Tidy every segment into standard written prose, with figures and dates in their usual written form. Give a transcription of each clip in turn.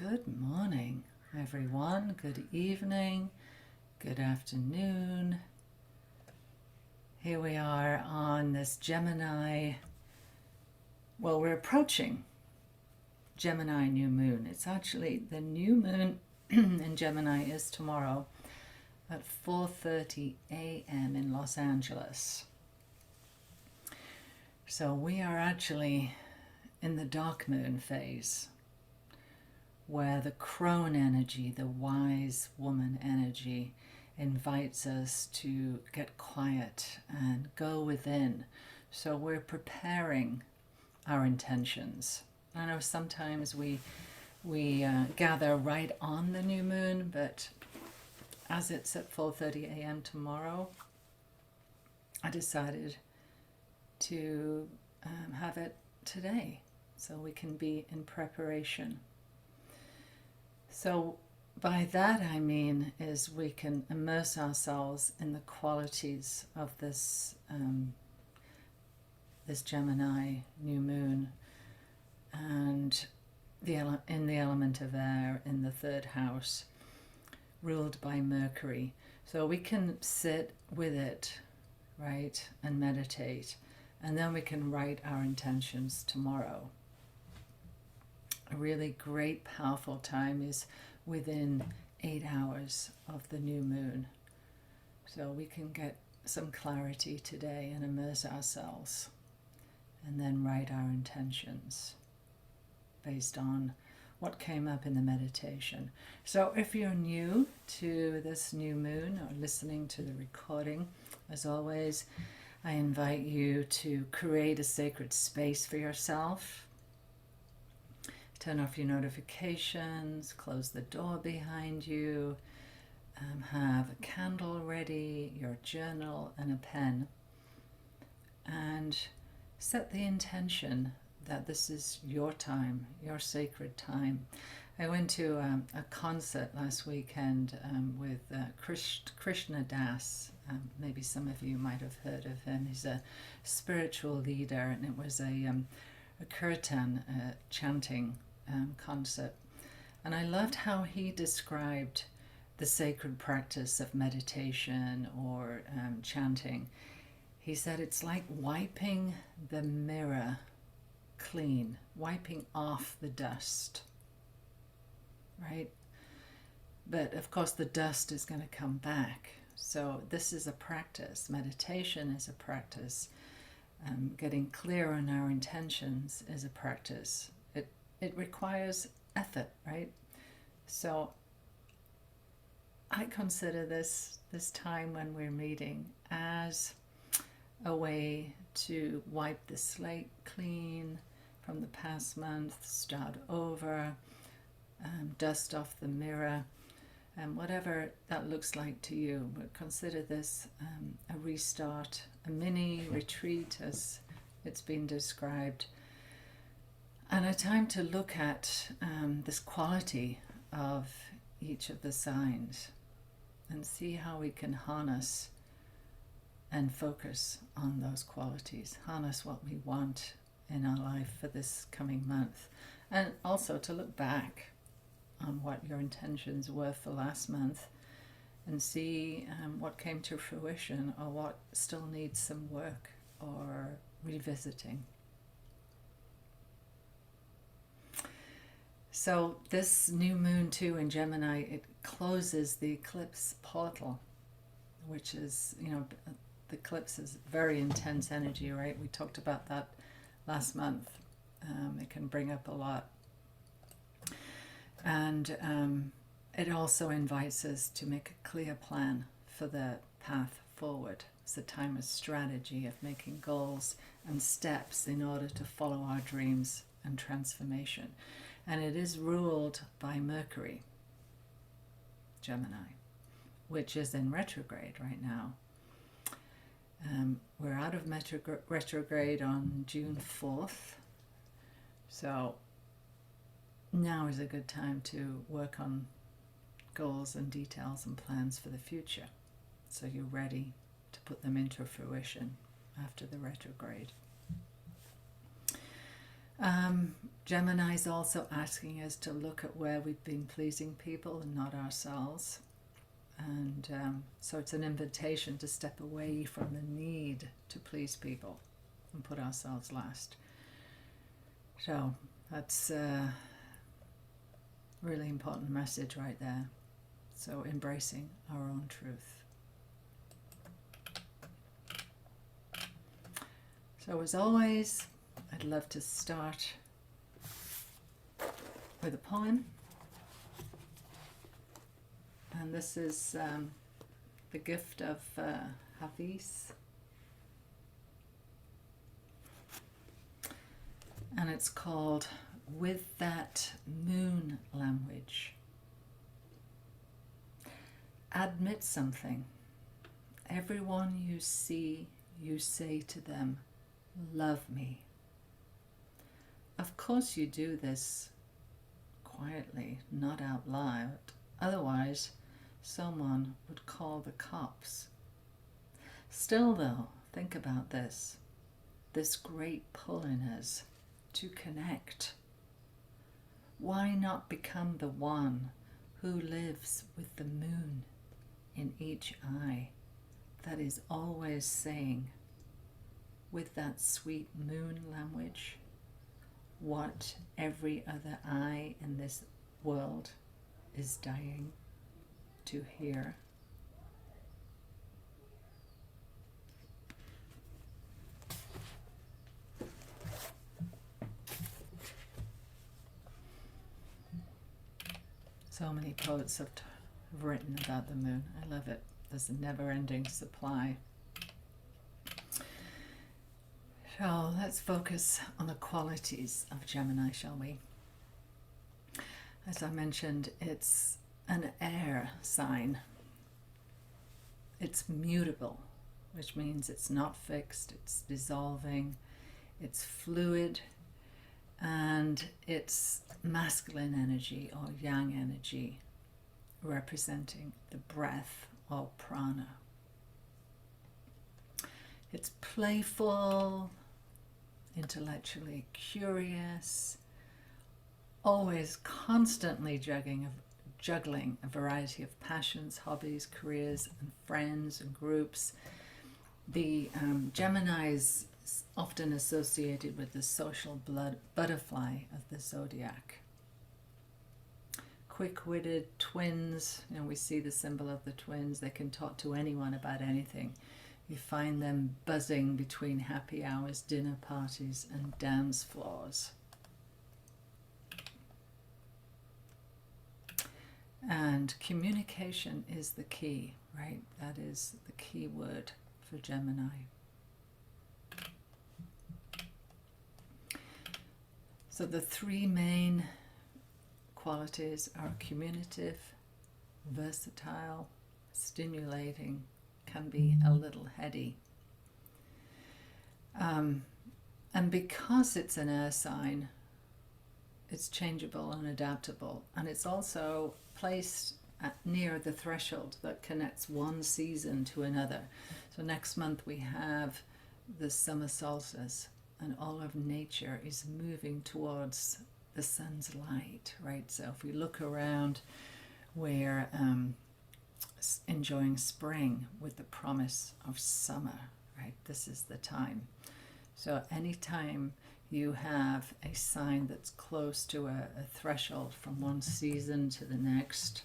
Good morning, everyone. Good evening. Good afternoon. Here we are on this Gemini. Well, we're approaching Gemini new moon. It's actually the new moon in Gemini is tomorrow at 4:30 a.m. in Los Angeles. So we are actually in the dark moon phase, where the crone energy, the wise woman energy, invites us to get quiet and go within. So we're preparing our intentions. I know sometimes we gather right on the new moon, but as it's at 4:30 a.m. tomorrow, I decided to have it today so we can be in preparation. So by that I mean is we can immerse ourselves in the qualities of this this Gemini new moon, and in the element of air in the third house, ruled by Mercury. So we can sit with it, right, and meditate, and then we can write our intentions tomorrow. A really great, powerful time is within 8 hours of the new moon. So we can get some clarity today and immerse ourselves, and then write our intentions based on what came up in the meditation. So if you're new to this new moon or listening to the recording, as always, I invite you to create a sacred space for yourself. Turn off your notifications, close the door behind you, have a candle ready, your journal and a pen, and set the intention that this is your time, your sacred time. I went to a concert last weekend with Krishna Das. Maybe some of you might have heard of him. He's a spiritual leader, and it was a kirtan chanting concert. And I loved how he described the sacred practice of meditation or chanting. He said it's like wiping the mirror clean, wiping off the dust, right? But of course the dust is going to come back. So this is a practice. Meditation is a practice. Getting clear on our intentions is a practice. It requires effort, right? So I consider this time when we're meeting as a way to wipe the slate clean from the past month, start over, dust off the mirror, and whatever that looks like to you. But consider this a restart, a mini retreat as it's been described, and a time to look at this quality of each of the signs and see how we can harness and focus on those qualities, harness what we want in our life for this coming month, and also to look back on what your intentions were for last month and see what came to fruition or what still needs some work or revisiting. So this new moon too in Gemini, it closes the eclipse portal, which is, the eclipse is very intense energy, right? We talked about that last month. It can bring up a lot. And it also invites us to make a clear plan for the path forward. It's a time of strategy, of making goals and steps in order to follow our dreams and transformation. And it is ruled by Mercury, Gemini, which is in retrograde right now. We're out of retrograde on June 4th. So now is a good time to work on goals and details and plans for the future, so you're ready to put them into fruition after the retrograde. Gemini's also asking us to look at where we've been pleasing people and not ourselves. And so it's an invitation to step away from the need to please people and put ourselves last. So that's a really important message right there. So embracing our own truth. So as always, I'd love to start with a poem. And this is the gift of Hafiz. And it's called With That Moon Language. Admit something. Everyone you see, you say to them, love me. Of course you do this quietly, not out loud. Otherwise, someone would call the cops. Still though, think about this great pull in us to connect. Why not become the one who lives with the moon in each eye that is always saying, with that sweet moon language, what every other eye in this world is dying to hear? So many poets have written about the moon. I love it. There's a never-ending supply. So let's focus on the qualities of Gemini, shall we? As I mentioned, it's an air sign. It's mutable, which means it's not fixed, it's dissolving, it's fluid, and it's masculine energy or yang energy, representing the breath or prana. It's playful, intellectually curious, always constantly juggling a variety of passions, hobbies, careers, and friends and groups. The Gemini is often associated with the social butterfly of the zodiac. Quick-witted twins, we see the symbol of the twins. They can talk to anyone about anything. You find them buzzing between happy hours, dinner parties, and dance floors. And communication is the key, right? That is the key word for Gemini. So the three main qualities are communicative, versatile, stimulating, can be a little heady. And because it's an air sign, it's changeable and adaptable. And it's also placed near the threshold that connects one season to another. So next month we have the summer solstice, and all of nature is moving towards the sun's light, right? So if we look around, we're enjoying spring with the promise of summer, right? This is the time. So anytime you have a sign that's close to a threshold from one season to the next,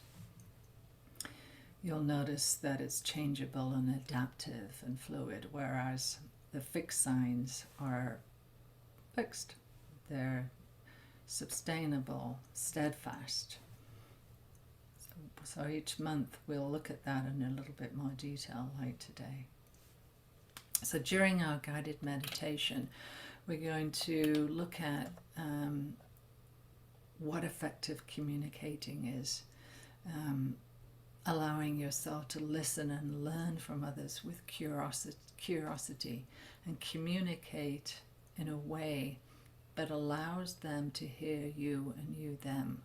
you'll notice that it's changeable and adaptive and fluid, whereas the fixed signs are fixed. They're sustainable, steadfast. So each month we'll look at that in a little bit more detail, like today. So during our guided meditation, we're going to look at what effective communicating is, allowing yourself to listen and learn from others with curiosity and communicate in a way that allows them to hear you and you them.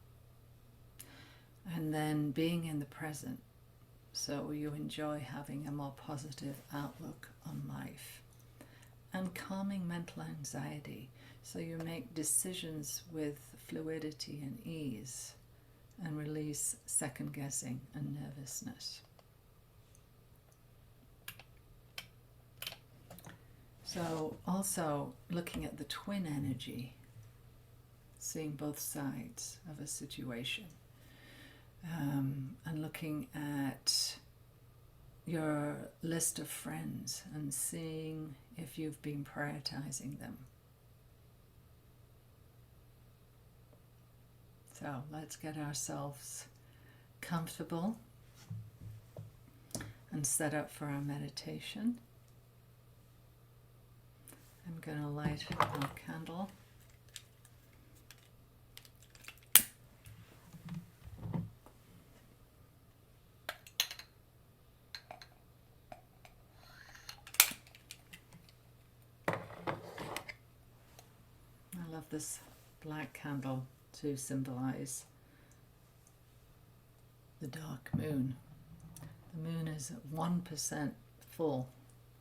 And then being in the present, so you enjoy having a more positive outlook on life. And calming mental anxiety, So you make decisions with fluidity and ease and release second guessing and nervousness. So also looking at the twin energy, seeing both sides of a situation, and looking at your list of friends and seeing if you've been prioritizing them. So let's get ourselves comfortable and set up for our meditation. I'm going to light our candle. I love this black candle to symbolize the dark moon. The moon is at 1% full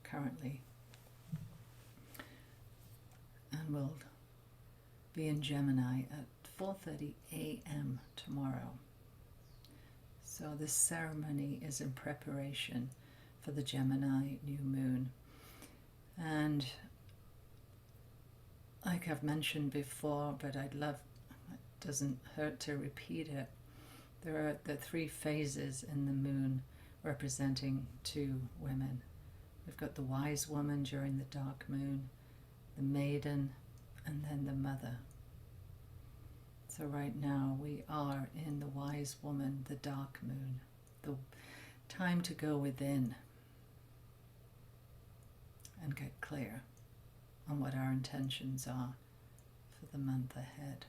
currently, and will be in Gemini at 4:30 a.m. tomorrow. So this ceremony is in preparation for the Gemini new moon. And like I've mentioned before, but it doesn't hurt to repeat it, there are the three phases in the moon representing two women. We've got the wise woman during the dark moon, the maiden, and then the mother. So right now we are in the wise woman, the dark moon, the time to go within and get clear on what our intentions are for the month ahead.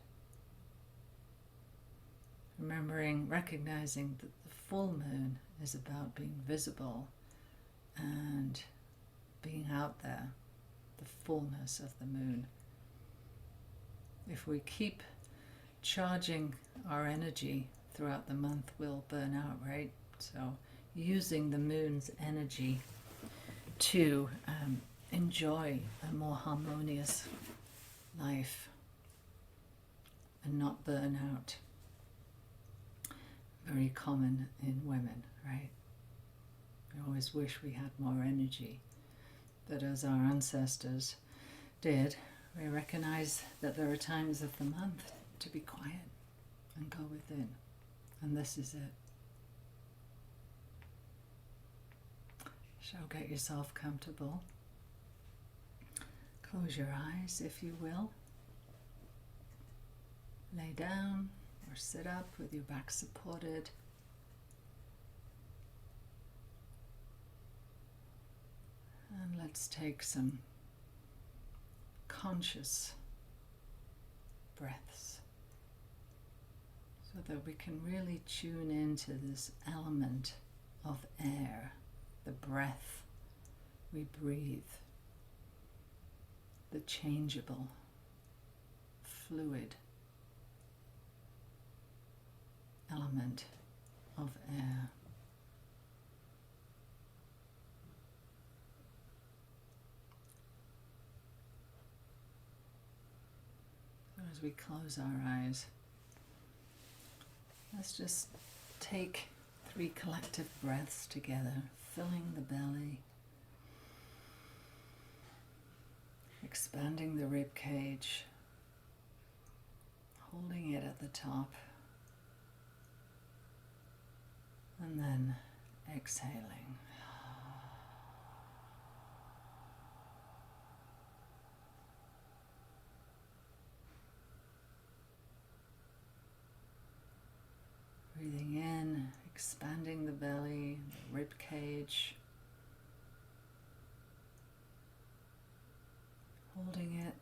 Recognizing that the full moon is about being visible and being out there, the fullness of the moon. If we keep charging our energy throughout the month, we'll burn out, right? So using the moon's energy to enjoy a more harmonious life and not burn out. Very common in women, right? We always wish we had more energy. But as our ancestors did, we recognize that there are times of the month to be quiet and go within. And this is it. So get yourself comfortable. Close your eyes, if you will. Lay down or sit up with your back supported. And let's take some conscious breaths so that we can really tune into this element of air, the breath we breathe, the changeable, fluid element of air. As we close our eyes, let's just take 3 collective breaths together, filling the belly, expanding the rib cage, holding it at the top, and then exhaling. Breathing in, expanding the belly, the rib cage, holding it,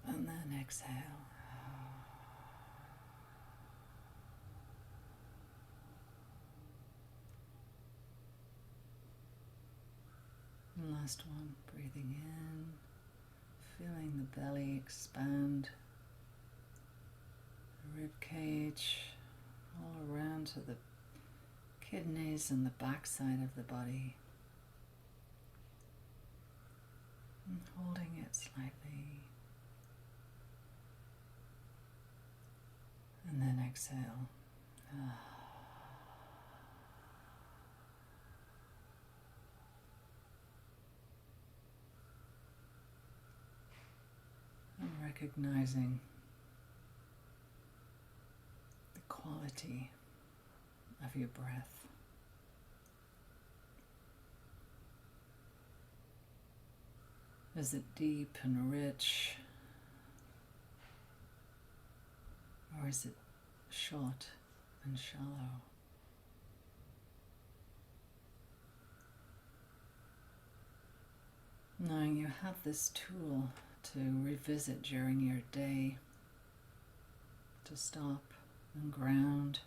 and then exhale. And last one, breathing in, feeling the belly expand, the rib cage, all around to the kidneys and the back side of the body. And holding it slightly. And then exhale. And recognizing the quality of your breath. Is it deep and rich? Or is it short and shallow? Knowing you have this tool to revisit during your day, to stop and ground,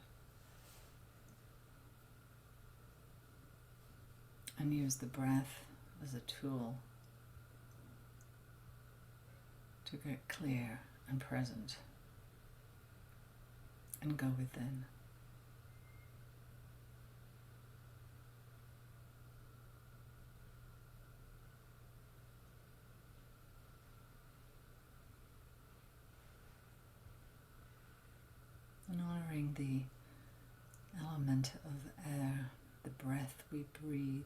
and use the breath as a tool to get clear and present and go within. And honoring the element of air, the breath we breathe,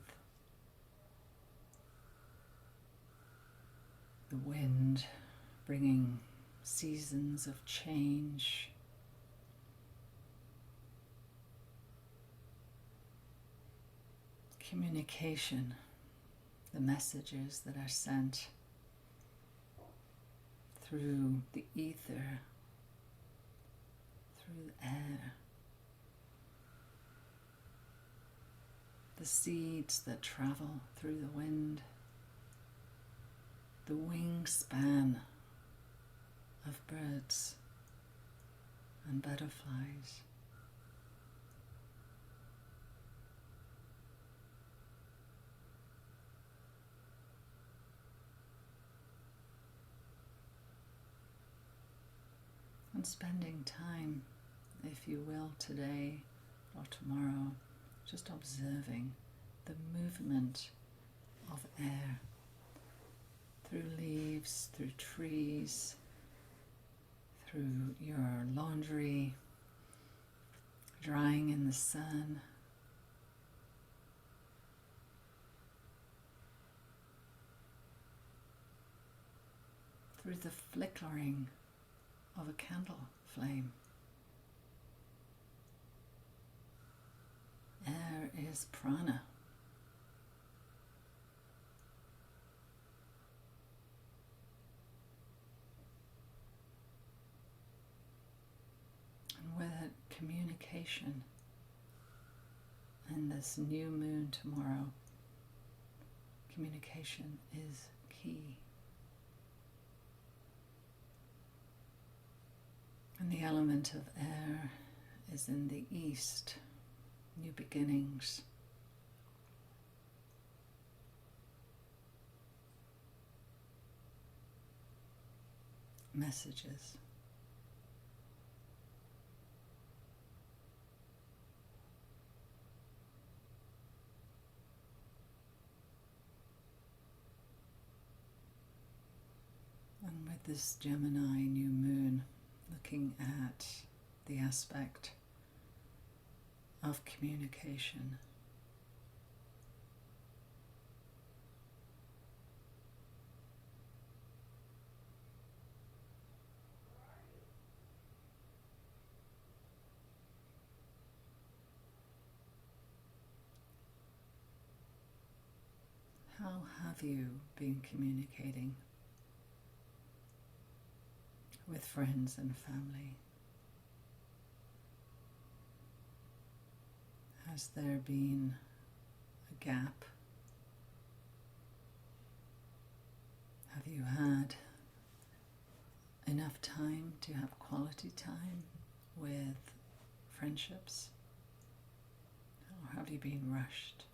the wind bringing seasons of change, communication, the messages that are sent through the ether, through the air, the seeds that travel through the wind, the wingspan of birds and butterflies. And spending time, if you will, today or tomorrow, just observing the movement of air through leaves, through trees, through your laundry, drying in the sun. Through the flickering of a candle flame. Air is prana. And with it, communication. And this new moon tomorrow, communication is key. And the element of air is in the east, new beginnings. Messages. And with this Gemini new moon, looking at the aspect of communication. How have you been communicating with friends and family? Has there been a gap? Have you had enough time to have quality time with friendships? Or have you been rushed?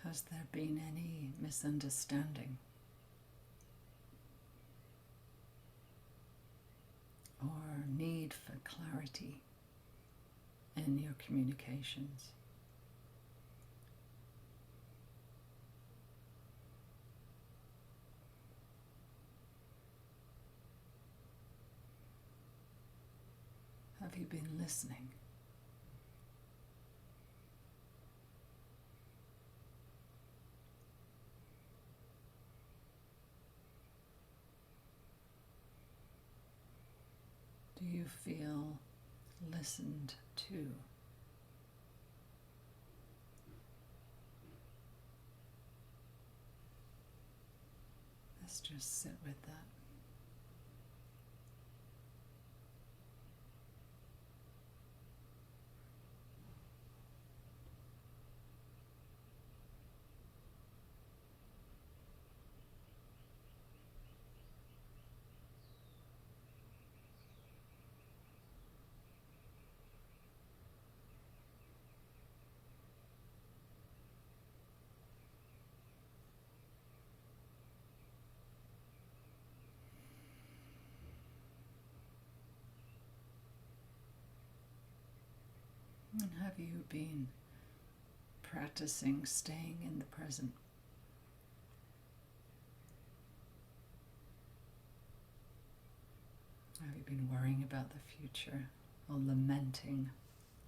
Has there been any misunderstanding? Or need for clarity in your communications. Have you been listening? Do you feel listened to? Let's just sit with that. And have you been practicing staying in the present? Have you been worrying about the future or lamenting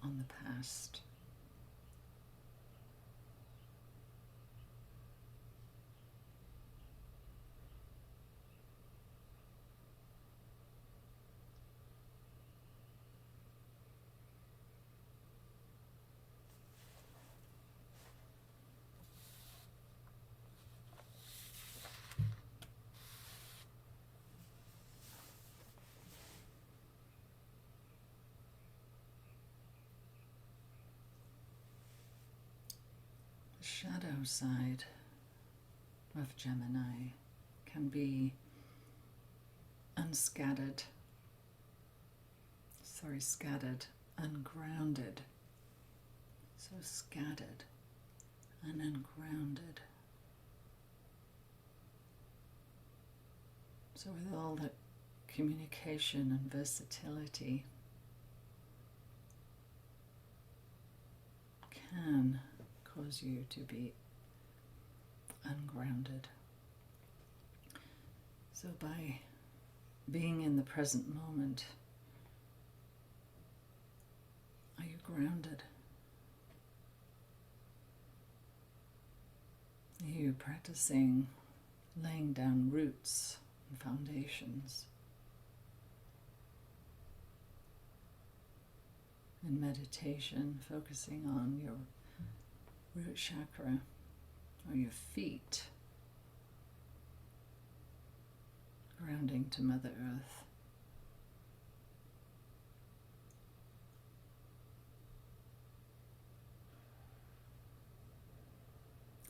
on the past? The shadow side of Gemini can be scattered, ungrounded. So scattered and ungrounded. So with all that communication and versatility can cause you to be ungrounded. So by being in the present moment, are you grounded? Are you practicing laying down roots and foundations? In meditation, focusing on your root chakra or your feet, grounding to Mother Earth.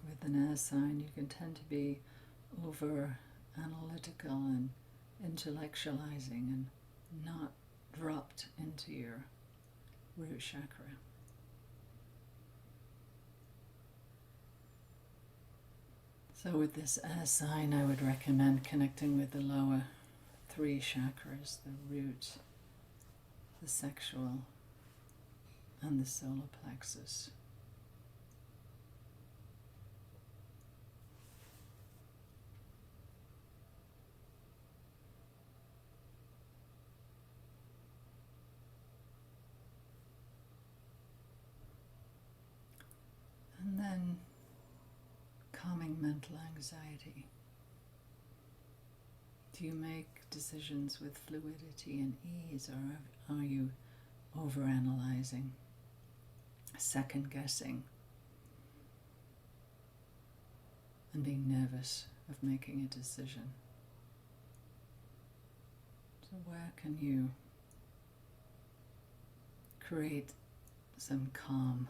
With an air sign, you can tend to be over analytical and intellectualizing and not dropped into your root chakra. So with this air sign, I would recommend connecting with the lower three chakras, the root, the sexual, and the solar plexus. And then calming mental anxiety. Do you make decisions with fluidity and ease, or are you overanalyzing, second guessing, and being nervous of making a decision? So where can you create some calm?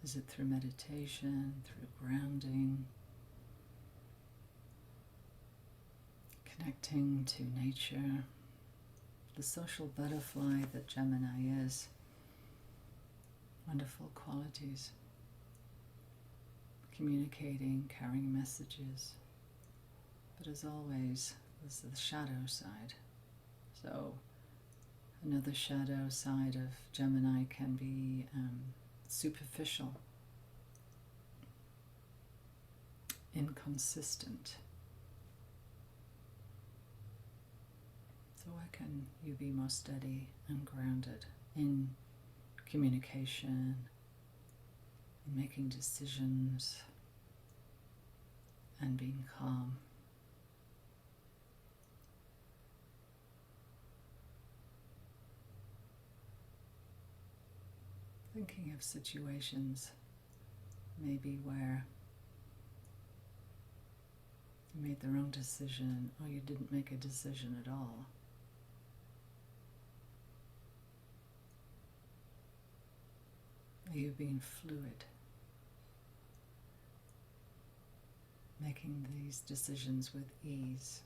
Is it through meditation, through grounding, connecting to nature, the social butterfly that Gemini is? Wonderful qualities, communicating, carrying messages, but as always, This is the shadow side. So another shadow side of Gemini can be superficial, inconsistent. So where can you be more steady and grounded in communication, in making decisions, and being calm? Thinking of situations maybe where you made the wrong decision or you didn't make a decision at all. Are you being fluid? Making these decisions with ease.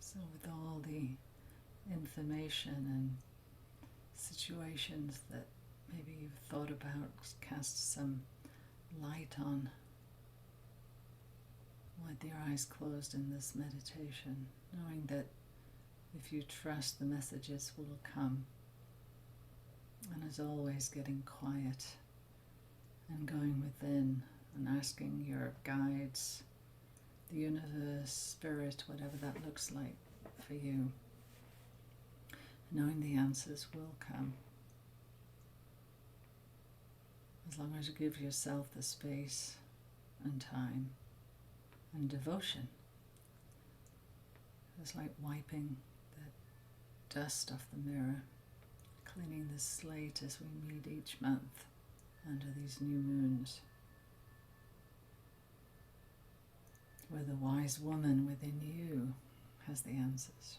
So with all the information and situations that maybe you've thought about, cast some light on with your eyes closed in this meditation, knowing that if you trust, the messages will come. And as always, getting quiet and going within and asking your guides, the universe, spirit, whatever that looks like for you, knowing the answers will come. As long as you give yourself the space and time and devotion. It's like wiping the dust off the mirror, cleaning the slate as we meet each month under these new moons, where the wise woman within you has the answers.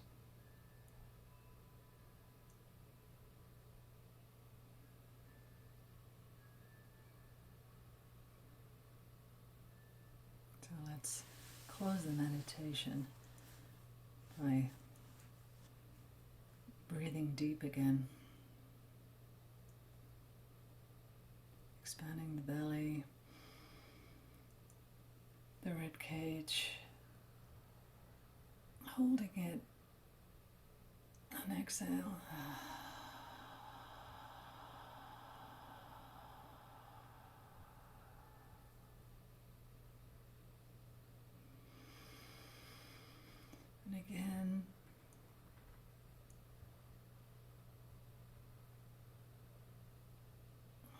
So let's close the meditation by breathing deep again, expanding the belly, the rib cage, holding it on exhale. And again,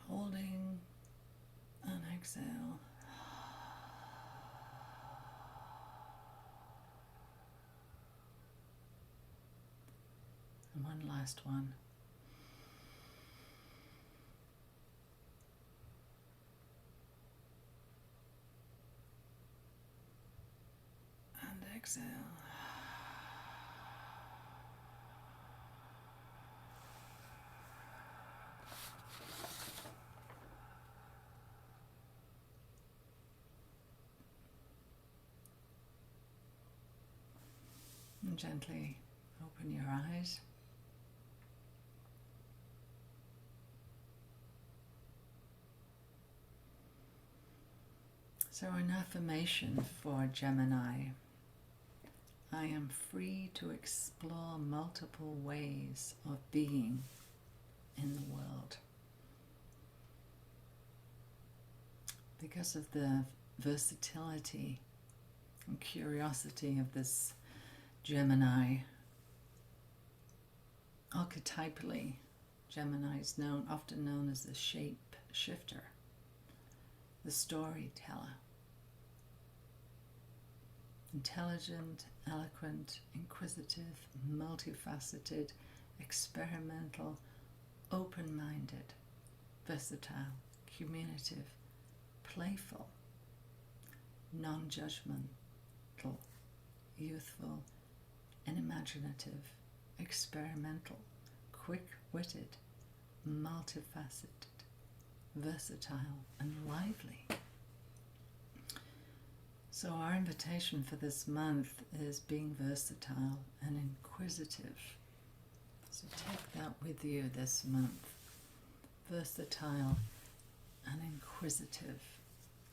holding on exhale. And one last one. And exhale. And gently open your eyes. So an affirmation for Gemini: I am free to explore multiple ways of being in the world. Because of the versatility and curiosity of this Gemini, archetypally, Gemini is often known as the shape shifter, the storyteller. intelligent, eloquent, inquisitive, multifaceted, experimental, open-minded, versatile, communicative, playful, non-judgmental, youthful, unimaginative, experimental, quick-witted, multifaceted, versatile, and lively. So our invitation for this month is being versatile and inquisitive. So take that with you this month. Versatile and inquisitive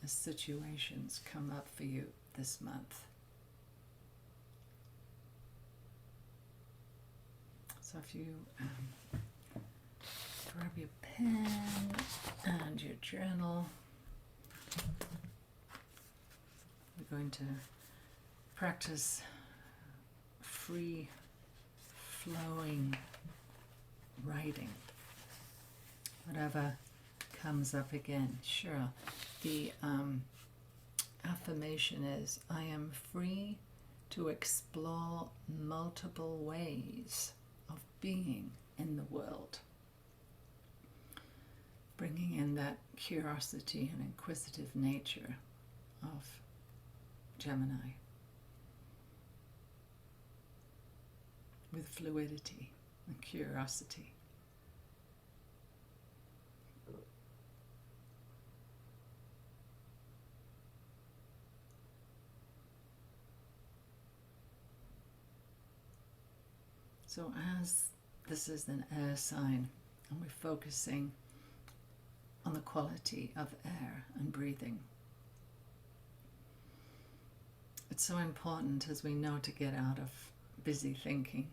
as situations come up for you this month. So if you grab your pen and your journal, we're going to practice free flowing writing. Whatever comes up again. Sure. The affirmation is, I am free to explore multiple ways of being in the world. Bringing in that curiosity and inquisitive nature of Gemini with fluidity and curiosity. So as this is an air sign and we're focusing on the quality of air and breathing, it's so important, as we know, to get out of busy thinking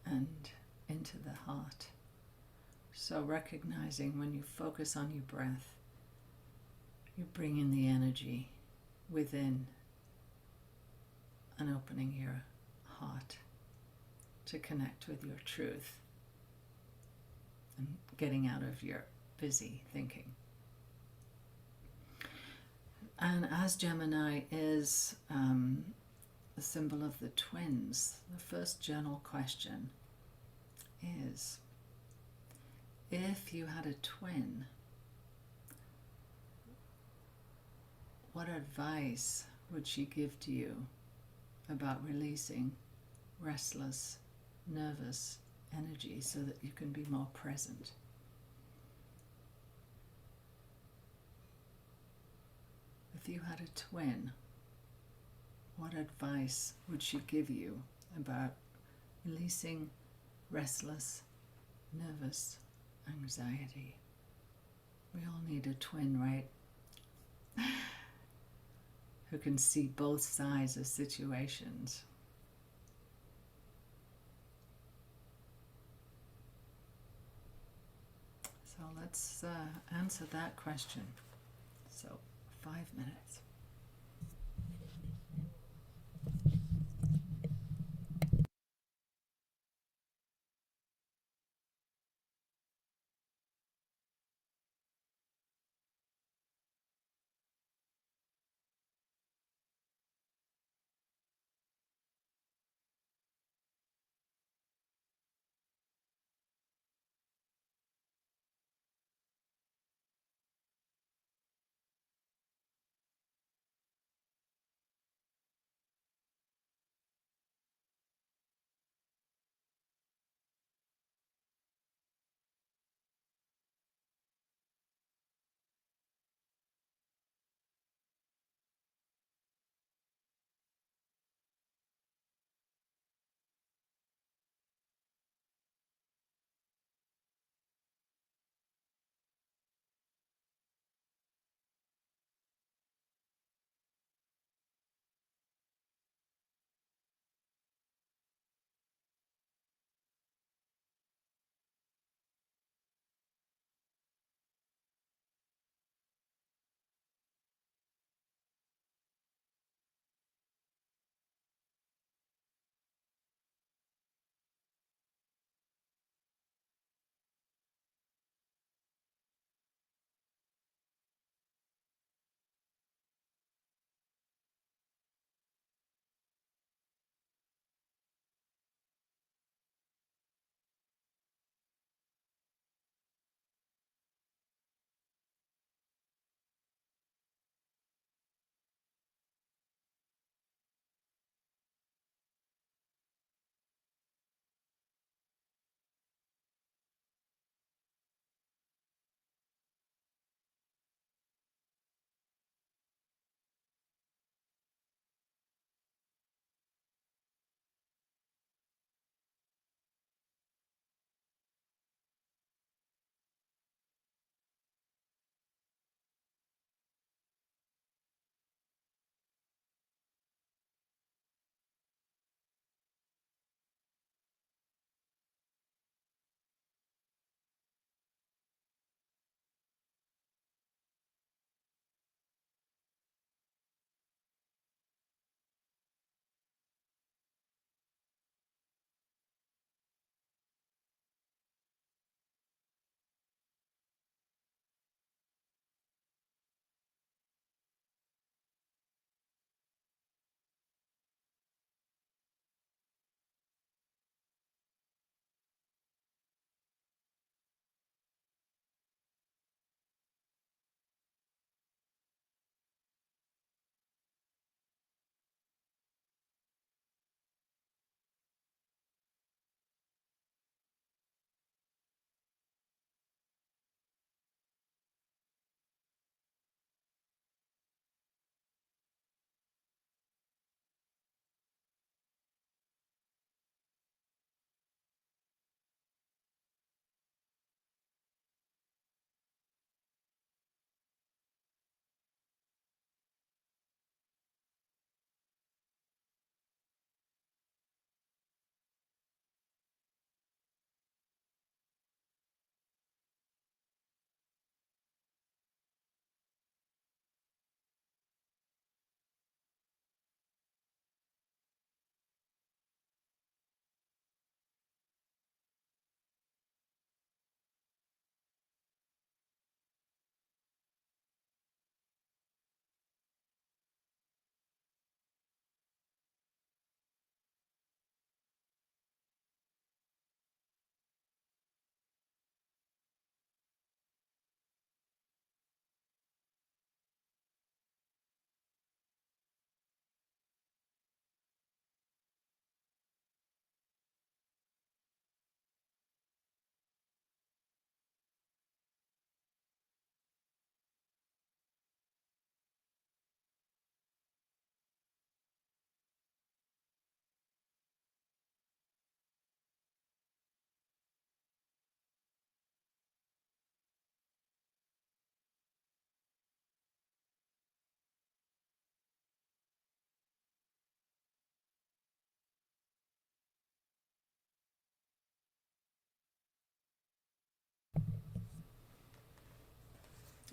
and into the heart. So recognizing when you focus on your breath, you bring in the energy within and opening your heart to connect with your truth and getting out of your busy thinking. And as Gemini is the symbol of the twins, the first journal question is, if you had a twin, what advice would she give to you about releasing restless, nervous energy so that you can be more present? If you had a twin, what advice would she give you about releasing restless, nervous anxiety? We all need a twin, right? Who can see both sides of situations. So let's answer that question. So 5 minutes.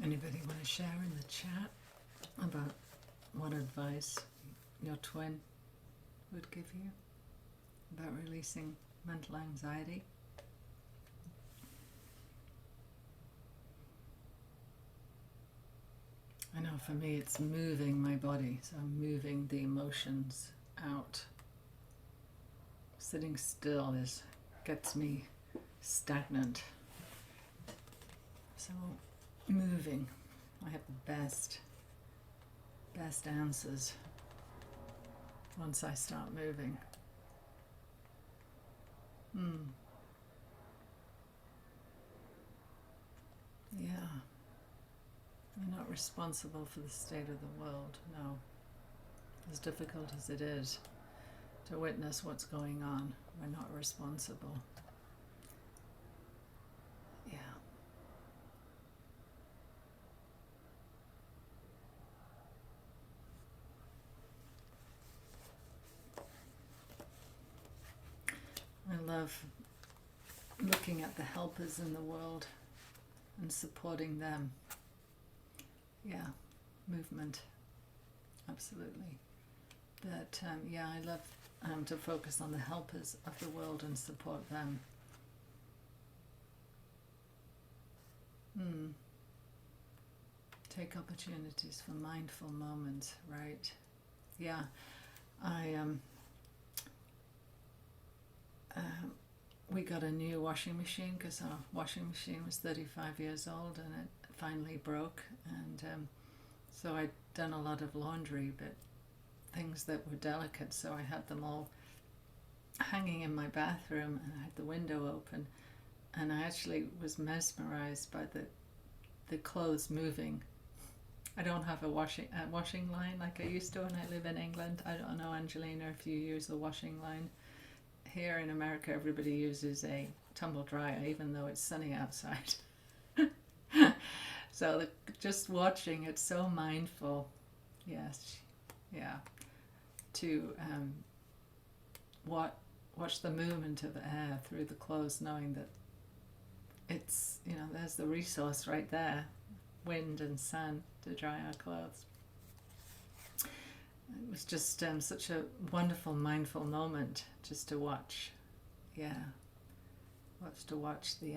Anybody want to share in the chat about what advice your twin would give you about releasing mental anxiety? I know for me it's moving my body, so I'm moving the emotions out. Sitting still gets me stagnant. So moving, I have the best answers once I start moving. Yeah. We're not responsible for the state of the world, no. As difficult as it is to witness what's going on, we're not responsible. Yeah. I love looking at the helpers in the world and supporting them. Yeah, movement, absolutely. But yeah, I love to focus on the helpers of the world and support them. Take opportunities for mindful moments, right? Yeah, we got a new washing machine because our washing machine was 35 years old and it finally broke, and so I'd done a lot of laundry, but things that were delicate, so I had them all hanging in my bathroom and I had the window open, and I actually was mesmerized by the clothes moving. I don't have a washing line like I used to when I live in England. I don't know, Angelina, if you use the washing line. Here in America, everybody uses a tumble dryer, even though it's sunny outside. So just watching, it's so mindful. Yes, yeah. To watch the movement of air through the clothes, knowing that it's, there's the resource right there, wind and sun to dry our clothes. It was just such a wonderful, mindful moment just to watch. Yeah, to watch the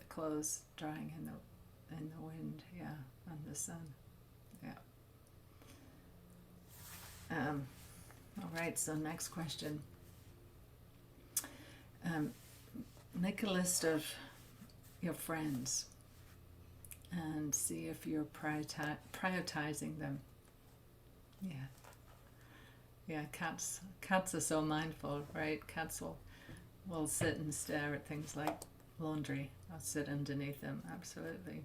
clothes drying in the wind, yeah, and the sun, yeah. All right. So next question. Make a list of your friends and see if you're prioritizing them. Yeah. Yeah, cats are so mindful, right? Cats will sit and stare at things like laundry. I'll sit underneath them, absolutely.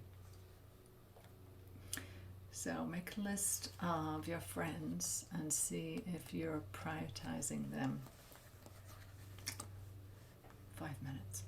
So make a list of your friends and see if you're prioritizing them. 5 minutes.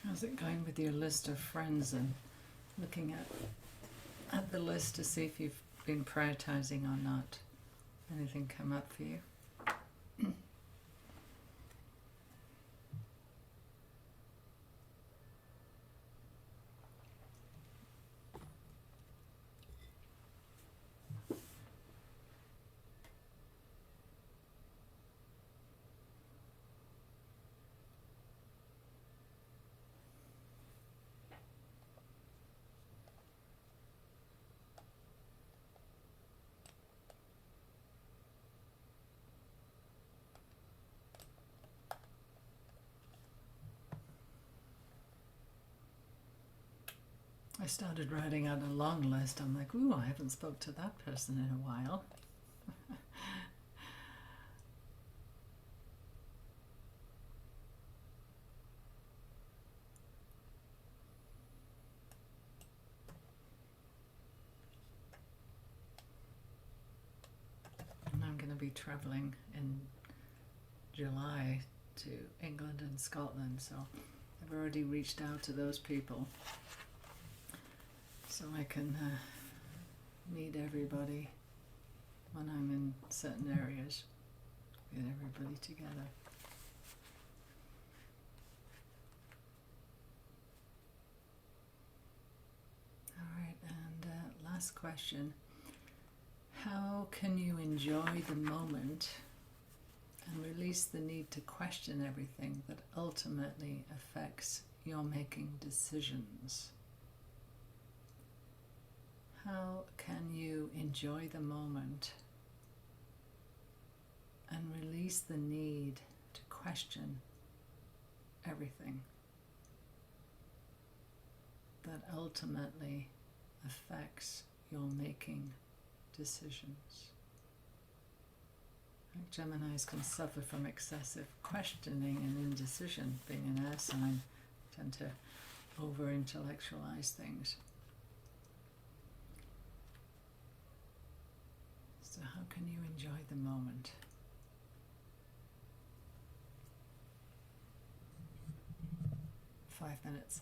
How's it going with your list of friends and looking at the list to see if you've been prioritizing or not? Anything come up for you? I started writing out a long list. I'm like, ooh, I haven't spoke to that person in a while. And I'm going to be traveling in July to England and Scotland, so I've already reached out to those people so I can meet everybody when I'm in certain areas, get everybody together. All right, and last question. How can you enjoy the moment and release the need to question everything that ultimately affects your making decisions? How can you enjoy the moment and release the need to question everything that ultimately affects your making decisions? Geminis can suffer from excessive questioning and indecision. Being an air sign, tend to over-intellectualize things. So how can you enjoy the moment? Five minutes.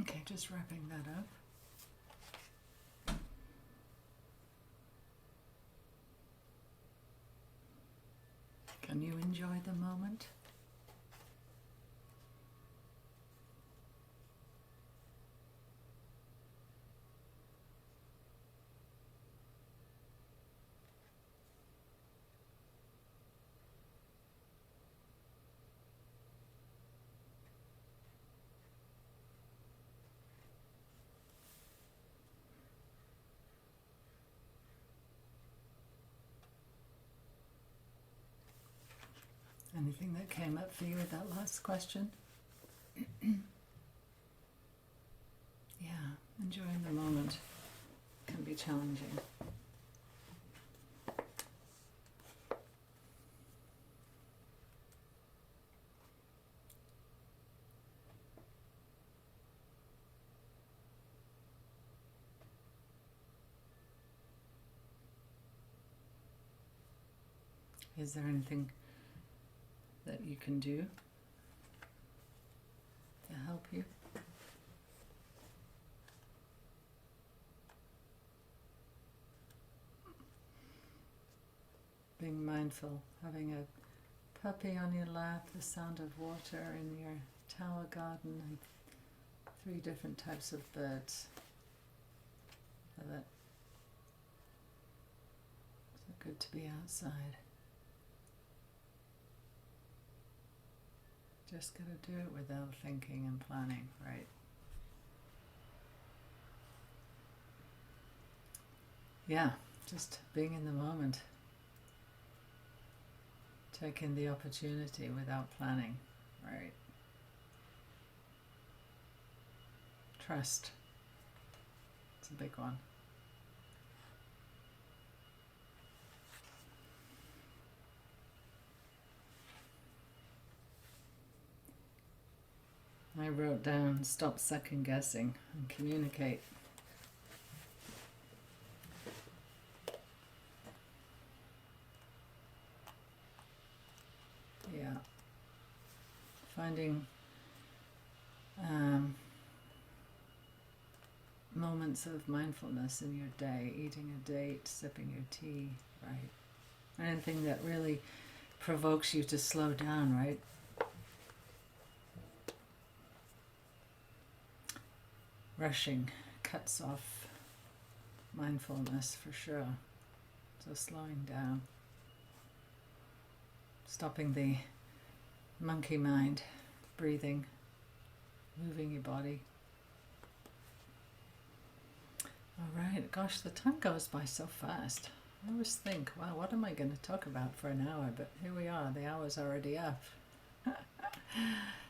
Okay, just wrapping that up. Can you enjoy the moment? Anything that came up for you with that last question? Yeah, enjoying the moment can be challenging. Is there anything that you can do to help you? Being mindful, having a puppy on your lap, the sound of water in your tower garden, and 3 different types of birds. So that it's good to be outside. Just gotta do it without thinking and planning, right? Yeah, just being in the moment. Taking the opportunity without planning, right? Trust. It's a big one. I wrote down, stop second guessing and communicate. Yeah. Finding moments of mindfulness in your day, eating a date, sipping your tea, right? Anything that really provokes you to slow down, right? Rushing cuts off mindfulness for sure. So slowing down. Stopping the monkey mind, breathing, moving your body. All right, gosh, the time goes by so fast. I always think, wow, what am I going to talk about for an hour? But here we are, the hour's already up.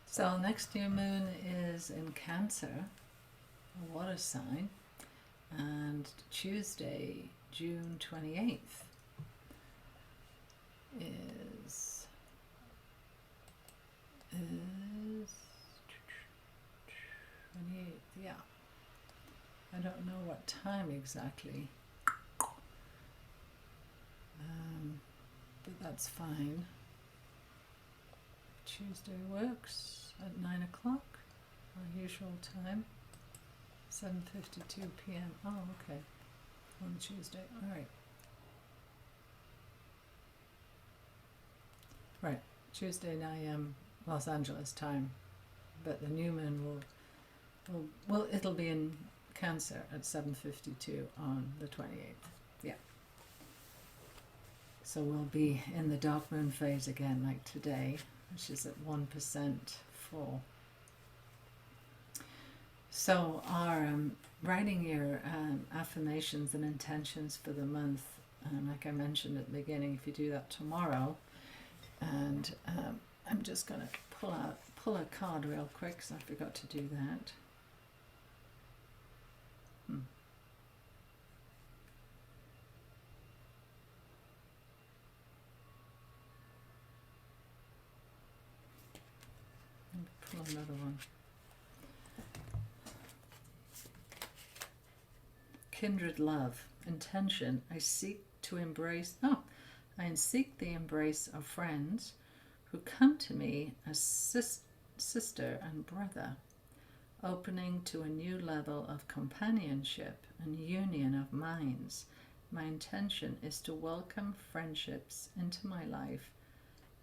So next new moon is in Cancer, a water sign, and Tuesday, June 28th is 28th, yeah. I don't know what time exactly, but that's fine. Tuesday works at 9 o'clock, our usual time, 7:52 p.m. Oh, okay, on Tuesday, all right. Right, Tuesday 9 a.m. Los Angeles time, but the new moon will it'll be in Cancer at 7:52 on the 28th. Yeah. So we'll be in the dark moon phase again, like today, which is at 1% full. So our writing your affirmations and intentions for the month, like I mentioned at the beginning, if you do that tomorrow, and I'm just going to pull a card real quick because I forgot to do that. Pull another one. Kindred love, intention. I seek the embrace of friends who come to me as sister and brother, opening to a new level of companionship and union of minds. My intention is to welcome friendships into my life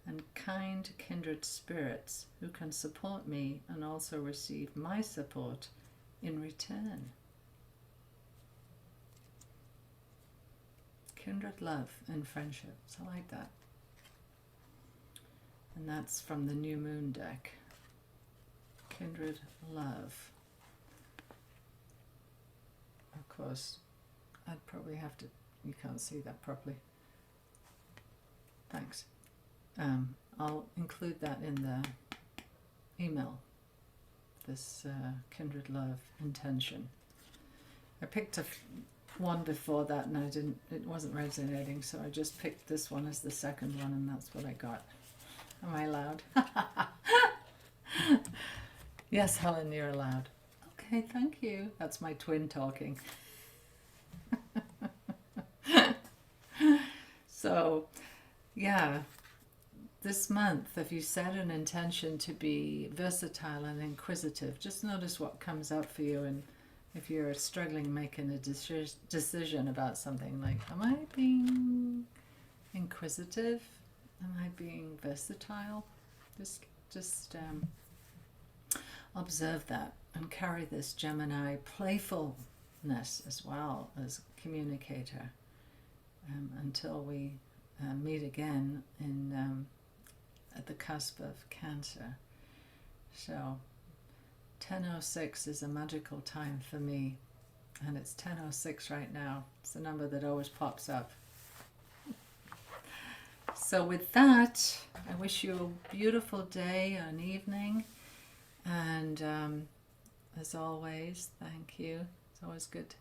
and kind kindred spirits who can support me and also receive my support in return. Kindred love and friendships. I like that. And that's from the New Moon deck. Kindred love. Of course, I'd probably have to, you can't see that properly. Thanks. I'll include that in the email, this kindred love intention. I picked one before that and it wasn't resonating, so I just picked this one as the second one, and that's what I got. Am I allowed? Yes, Helen, you're allowed. Okay, thank you. That's my twin talking. So, yeah, this month, if you set an intention to be versatile and inquisitive, just notice what comes up for you. And if you're struggling making a decision about something, like, am I being inquisitive? Am I being versatile? Just observe that and carry this Gemini playfulness as well as communicator until we meet again at the cusp of Cancer. So 10:06 is a magical time for me, and it's 10:06 right now. It's the number that always pops up. So with that, I wish you a beautiful day and evening, and as always, thank you. It's always good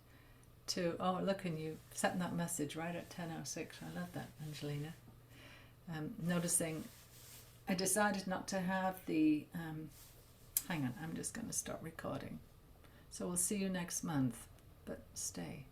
to, oh look, and you sent that message right at 10:06. I love that, Angelina. Noticing I decided not to have the hang on, I'm just going to stop recording. So we'll see you next month, but stay.